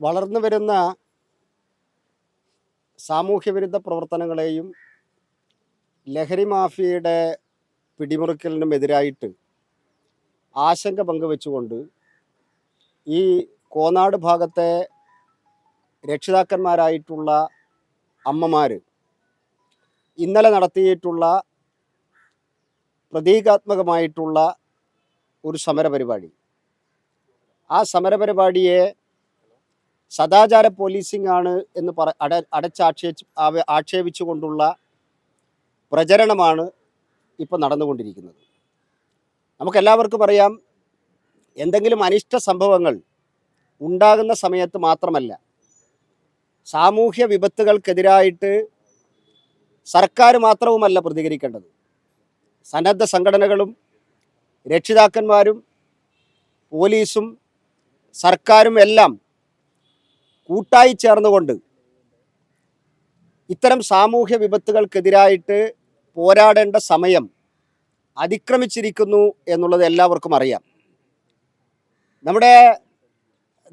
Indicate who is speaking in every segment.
Speaker 1: വളർന്നു വരുന്ന സാമൂഹ്യവിരുദ്ധ പ്രവർത്തനങ്ങളെയും ലഹരി മാഫിയയുടെ പിടിമുറുക്കലിനും എതിരായിട്ട് ആശങ്ക പങ്കുവെച്ചുകൊണ്ട് ഈ കോന്നാട് ഭാഗത്തെ രക്ഷിതാക്കന്മാരായിട്ടുള്ള അമ്മമാർ ഇന്നലെ നടത്തിയിട്ടുള്ള പ്രതീകാത്മകമായിട്ടുള്ള ഒരു സമരപരിപാടി, ആ സമരപരിപാടിയെ സദാചാര പോലീസിംഗ് ആണ് എന്ന് ആക്ഷേപിച്ചുകൊണ്ടുള്ള പ്രചരണമാണ് ഇപ്പോൾ നടന്നുകൊണ്ടിരിക്കുന്നത്. നമുക്കെല്ലാവർക്കും അറിയാം, എന്തെങ്കിലും അനിഷ്ട സംഭവങ്ങൾ ഉണ്ടാകുന്ന സമയത്ത് മാത്രമല്ല, സാമൂഹ്യ വിപത്തുകൾക്കെതിരായിട്ട് സർക്കാർ മാത്രവുമല്ല പ്രതികരിക്കേണ്ടത്. സന്നദ്ധ സംഘടനകളും രക്ഷിതാക്കന്മാരും പോലീസും സർക്കാരും എല്ലാം കൂട്ടായി ചേർന്നുകൊണ്ട് ഇത്തരം സാമൂഹ്യ വിപത്തുകൾക്കെതിരായിട്ട് പോരാടേണ്ട സമയം അതിക്രമിച്ചിരിക്കുന്നു എന്നുള്ളത് എല്ലാവർക്കും അറിയാം. നമ്മുടെ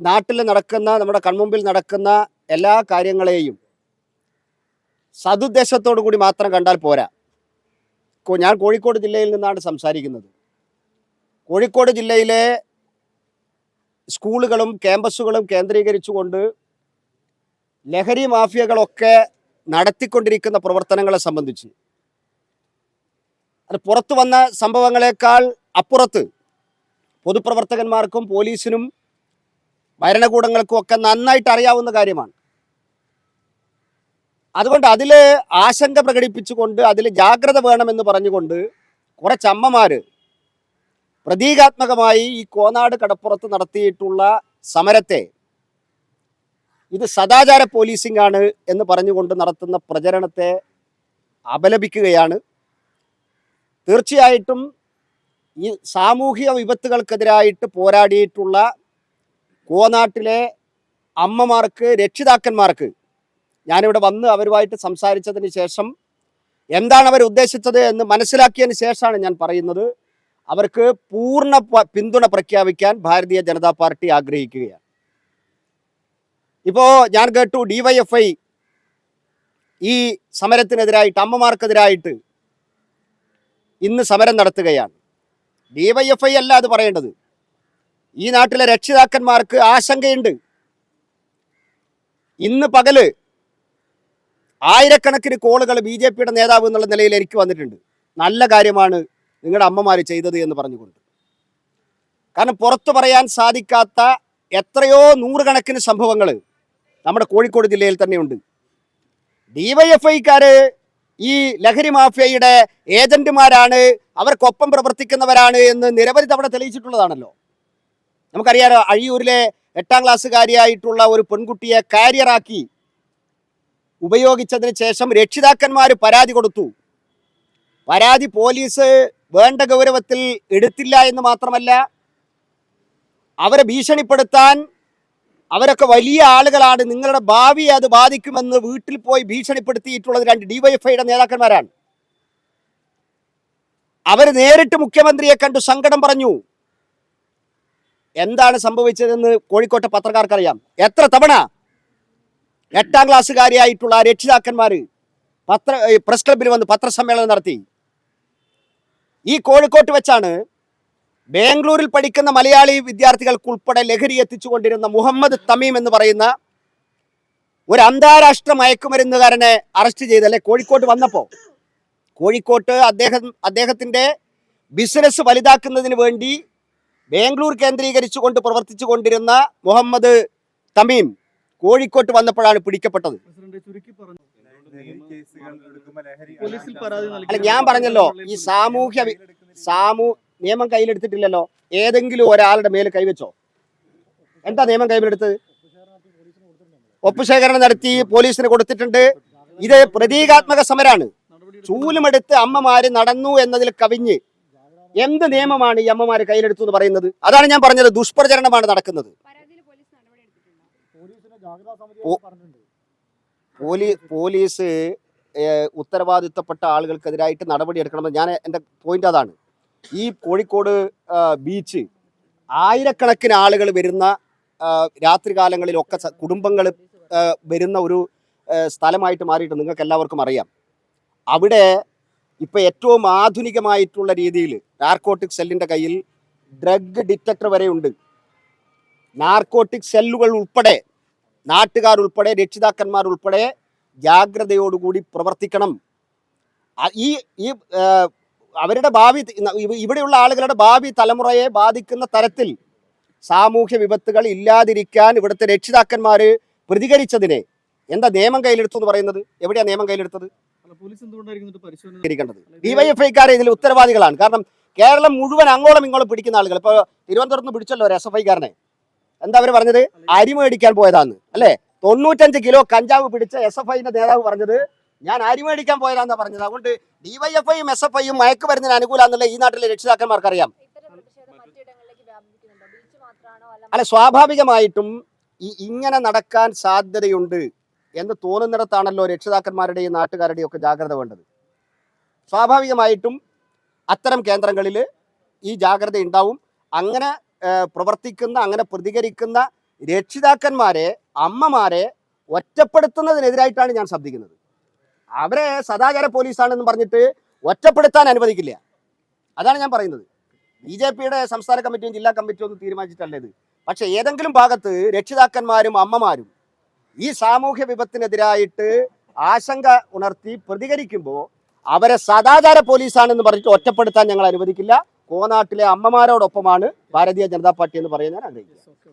Speaker 1: നാട്ടിൽ നടക്കുന്ന, നമ്മുടെ കൺമുമ്പിൽ നടക്കുന്ന എല്ലാ കാര്യങ്ങളെയും സതുദ്ദേശത്തോടു കൂടി മാത്രം കണ്ടാൽ പോരാ. ഞാൻ കോഴിക്കോട് ജില്ലയിൽ നിന്നാണ് സംസാരിക്കുന്നത്. കോഴിക്കോട് ജില്ലയിലെ സ്കൂളുകളും ക്യാമ്പസുകളും കേന്ദ്രീകരിച്ചുകൊണ്ട് ലഹരി മാഫിയകളൊക്കെ നടത്തിക്കൊണ്ടിരിക്കുന്ന പ്രവർത്തനങ്ങളെ സംബന്ധിച്ച്, അത് പുറത്തു വന്ന സംഭവങ്ങളെക്കാൾ അപ്പുറത്ത് പൊതുപ്രവർത്തകന്മാർക്കും പോലീസിനും ഭരണകൂടങ്ങൾക്കും ഒക്കെ നന്നായിട്ട് അറിയാവുന്ന കാര്യമാണ്. അതുകൊണ്ട് അതിൽ ആശങ്ക പ്രകടിപ്പിച്ചുകൊണ്ട്, അതിൽ ജാഗ്രത വേണമെന്ന് പറഞ്ഞുകൊണ്ട് കുറച്ചമ്മമാർ പ്രതീകാത്മകമായി ഈ കോന്നാട് കടപ്പുറത്ത് നടത്തിയിട്ടുള്ള സമരത്തെ ഇത് സദാചാര പോലീസിംഗ് ആണ് എന്ന് പറഞ്ഞുകൊണ്ട് നടത്തുന്ന പ്രചരണത്തെ അപലപിക്കുകയാണ്. തീർച്ചയായിട്ടും ഈ സാമൂഹിക വിപത്തുകൾക്കെതിരായിട്ട് പോരാടിയിട്ടുള്ള കോന്നാട്ടിലെ അമ്മമാർക്ക്, രക്ഷിതാക്കന്മാർക്ക് ഞാനിവിടെ വന്ന് അവരുമായിട്ട് സംസാരിച്ചതിന് ശേഷം എന്താണ് അവർ ഉദ്ദേശിച്ചത് എന്ന് മനസ്സിലാക്കിയതിന് ശേഷമാണ് ഞാൻ പറയുന്നത്. അവർക്ക് പൂർണ്ണ പിന്തുണ പ്രഖ്യാപിക്കാൻ ഭാരതീയ ജനതാ പാർട്ടി ആഗ്രഹിക്കുകയാണ്. ഇപ്പോൾ ഞാൻ കേട്ടു DYFI ഈ സമരത്തിനെതിരായിട്ട്, അമ്മമാർക്കെതിരായിട്ട് ഇന്ന് സമരം നടത്തുകയാണ്. DYFI അല്ല അത് പറയേണ്ടത്. ഈ നാട്ടിലെ രക്ഷിതാക്കന്മാർക്ക് ആശങ്കയുണ്ട്. ഇന്ന് പകല് ആയിരക്കണക്കിന് കോളുകൾ BJPയുടെ നേതാവ് എന്നുള്ള നിലയിൽ എനിക്ക് വന്നിട്ടുണ്ട്. നല്ല കാര്യമാണ് നിങ്ങളുടെ അമ്മമാർ ചെയ്തത് എന്ന് പറഞ്ഞുകൊണ്ട്. കാരണം പുറത്തു പറയാൻ സാധിക്കാത്ത എത്രയോ നൂറുകണക്കിന് സംഭവങ്ങൾ നമ്മുടെ കോഴിക്കോട് ജില്ലയിൽ തന്നെയുണ്ട്. DYFIക്കാർ ഈ ലഹരി മാഫിയയുടെ ഏജന്റുമാരാണ്, അവർക്കൊപ്പം പ്രവർത്തിക്കുന്നവരാണ് എന്ന് നിരവധി തവണ തെളിയിച്ചിട്ടുള്ളതാണല്ലോ. നമുക്കറിയാലോ, അഴിയൂരിലെ 8ാം ക്ലാസ്സുകാരിയായിട്ടുള്ള ഒരു പെൺകുട്ടിയെ കാരിയറാക്കി ഉപയോഗിച്ചതിന് ശേഷം രക്ഷിതാക്കന്മാർ പരാതി കൊടുത്തു. പരാതി പോലീസ് വേണ്ട ഗൗരവത്തിൽ എടുത്തില്ല എന്ന് മാത്രമല്ല, അവരെ ഭീഷണിപ്പെടുത്താൻ, അവരൊക്കെ വലിയ ആളുകളാണ്, നിങ്ങളുടെ ഭാവിയെ അത് ബാധിക്കുമെന്ന് വീട്ടിൽ പോയി ഭീഷണിപ്പെടുത്തിയിട്ടുള്ളത് 2 DYFIയുടെ നേതാക്കന്മാരാണ്. അവർ നേരിട്ട് മുഖ്യമന്ത്രിയെ കണ്ടു സങ്കടം പറഞ്ഞു. എന്താണ് സംഭവിച്ചതെന്ന് കോഴിക്കോട്ടെ പത്രക്കാർക്കറിയാം. എത്ര തവണ 8ാം ക്ലാസ്സുകാരിയായിട്ടുള്ള രക്ഷിതാക്കന്മാർ പ്രസ് ക്ലബിൽ വന്ന് പത്രസമ്മേളനം നടത്തി. ഈ കോഴിക്കോട്ട് വെച്ചാണ് ബാംഗ്ലൂരിൽ പഠിക്കുന്ന മലയാളി വിദ്യാർത്ഥികൾക്കുൾപ്പെടെ ലഹരി എത്തിച്ചുകൊണ്ടിരുന്ന മുഹമ്മദ് തമീം എന്ന് പറയുന്ന ഒരു അന്താരാഷ്ട്ര മയക്കുമരുന്നുകാരനെ അറസ്റ്റ് ചെയ്തല്ലേ കോഴിക്കോട്ട് വന്നപ്പോൾ. കോഴിക്കോട്ട് അദ്ദേഹത്തിൻ്റെ ബിസിനസ് വലുതാക്കുന്നതിന് വേണ്ടി ബാംഗ്ലൂർ കേന്ദ്രീകരിച്ചുകൊണ്ട് പ്രവർത്തിച്ചു കൊണ്ടിരുന്ന മുഹമ്മദ് തമീം കോഴിക്കോട്ട് വന്നപ്പോഴാണ് പിടിക്കപ്പെട്ടത്. അല്ല, ഞാൻ പറഞ്ഞല്ലോ, ഈ നിയമം കയ്യിലെടുത്തിട്ടില്ലല്ലോ. ഏതെങ്കിലും ഒരാളുടെ മേൽ കൈവച്ചോ? എന്താ നിയമം കയ്യിലെടുത്തത്? ഒപ്പുശേഖരണം നടത്തി പോലീസിന് കൊടുത്തിട്ടുണ്ട്. ഇത് പ്രതീകാത്മക സമരമാണ്. ചൂലുമെടുത്ത് അമ്മമാര് നടന്നു എന്നതിൽ കവിഞ്ഞ് എന്ത് നിയമമാണ് ഈ അമ്മമാര് കയ്യിലെടുത്തു എന്ന് പറയുന്നത്? അതാണ് ഞാൻ പറഞ്ഞത്, ദുഷ്പ്രചരണമാണ് നടക്കുന്നത്. പോലീസ് ഉത്തരവാദിത്തപ്പെട്ട ആളുകൾക്കെതിരായിട്ട് നടപടിയെടുക്കണമെന്ന് എൻ്റെ പോയിന്റ് അതാണ്. ഈ കോഴിക്കോട് ബീച്ച് ആയിരക്കണക്കിന് ആളുകൾ വരുന്ന രാത്രി കാലങ്ങളിലൊക്കെ കുടുംബങ്ങൾ വരുന്ന ഒരു സ്ഥലമായിട്ട് മാറിയിട്ട് നിങ്ങൾക്ക് എല്ലാവർക്കും അറിയാം. അവിടെ ഇപ്പൊ ഏറ്റവും ആധുനികമായിട്ടുള്ള രീതിയിൽ നാർക്കോട്ടിക് സെല്ലിന്റെ കയ്യിൽ ഡ്രഗ് ഡിറ്റക്ടർ വരെ ഉണ്ട്. നാർക്കോട്ടിക് സെല്ലുകൾ ഉൾപ്പെടെ നാട്ടുകാർ ഉൾപ്പെടെ രക്ഷിതാക്കന്മാർ ഉൾപ്പെടെ ജാഗ്രതയോടുകൂടി പ്രവർത്തിക്കണം. ഈ ഈ അവരുടെ ഭാവി, ഇവിടെയുള്ള ആളുകളുടെ ഭാവി തലമുറയെ ബാധിക്കുന്ന തരത്തിൽ സാമൂഹ്യ വിപത്തുകൾ ഇല്ലാതിരിക്കാൻ ഇവിടുത്തെ രക്ഷിതാക്കന്മാർ പ്രതികരിച്ചതിനെ എന്താ നിയമം കയ്യിലെടുത്തു എന്ന് പറയുന്നത്? എവിടെയാ നിയമം കയ്യിലെടുത്തത്? ഡിവൈഎഫ്ഐക്കാരെ ഇതിൽ ഉത്തരവാദികളാണ്. കാരണം കേരളം മുഴുവൻ അങ്ങോളം ഇങ്ങോളം പിടിക്കുന്ന ആളുകൾ. ഇപ്പൊ തിരുവനന്തപുരത്ത് നിന്ന് പിടിച്ചല്ലോ ഒരു SFI-കാരനെ. എന്താ അവർ പറഞ്ഞത്? അരി മേടിക്കാൻ പോയതാന്ന് അല്ലേ? 95 കിലോ കഞ്ചാവ് പിടിച്ച SFI-ന്റെ നേതാവ് പറഞ്ഞത് ഞാൻ അരി മേടിക്കാൻ പോയതാന്നാ പറഞ്ഞത്. അതുകൊണ്ട് ഡിവൈഎഫ്ഐയും SFI-യും മയക്കുമരുന്നിന് അനുകൂലമാണെന്നുള്ള ഈ നാട്ടിലെ രക്ഷിതാക്കന്മാർക്ക് അറിയാം. അല്ല, സ്വാഭാവികമായിട്ടും ഇങ്ങനെ നടക്കാൻ സാധ്യതയുണ്ട് എന്ന് തോന്നുന്നിടത്താണല്ലോ രക്ഷിതാക്കന്മാരുടെയും നാട്ടുകാരുടെയും ഒക്കെ ജാഗ്രത വേണ്ടത്. സ്വാഭാവികമായിട്ടും അത്തരം കേന്ദ്രങ്ങളിൽ ഈ ജാഗ്രത ഉണ്ടാവും. അങ്ങനെ പ്രവർത്തിക്കുന്ന, അങ്ങനെ പ്രതികരിക്കുന്ന രക്ഷിതാക്കന്മാരെ, അമ്മമാരെ ഒറ്റപ്പെടുത്തുന്നതിനെതിരായിട്ടാണ് ഞാൻ ശബ്ദിക്കുന്നത്. അവരെ സദാചാര പോലീസാണെന്ന് പറഞ്ഞിട്ട് ഒറ്റപ്പെടുത്താൻ അനുവദിക്കില്ല. അതാണ് ഞാൻ പറയുന്നത്. BJP-യുടെ സംസ്ഥാന കമ്മിറ്റിയും ജില്ലാ കമ്മിറ്റിയും ഒന്നും തീരുമാനിച്ചിട്ടല്ല ഇത്. പക്ഷെ ഏതെങ്കിലും ഭാഗത്ത് രക്ഷിതാക്കന്മാരും അമ്മമാരും ഈ സാമൂഹ്യ വിപത്തിനെതിരായിട്ട് ആശങ്ക ഉണർത്തി പ്രതികരിക്കുമ്പോൾ അവരെ സദാചാര പോലീസാണെന്ന് പറഞ്ഞിട്ട് ഒറ്റപ്പെടുത്താൻ ഞങ്ങൾ അനുവദിക്കില്ല. കോനാട്ടിലെ അമ്മമാരോടൊപ്പമാണ് ഭാരതീയ ജനതാ പാർട്ടി എന്ന് പറയാൻ ഞാൻ ആഗ്രഹിക്കുന്നത്.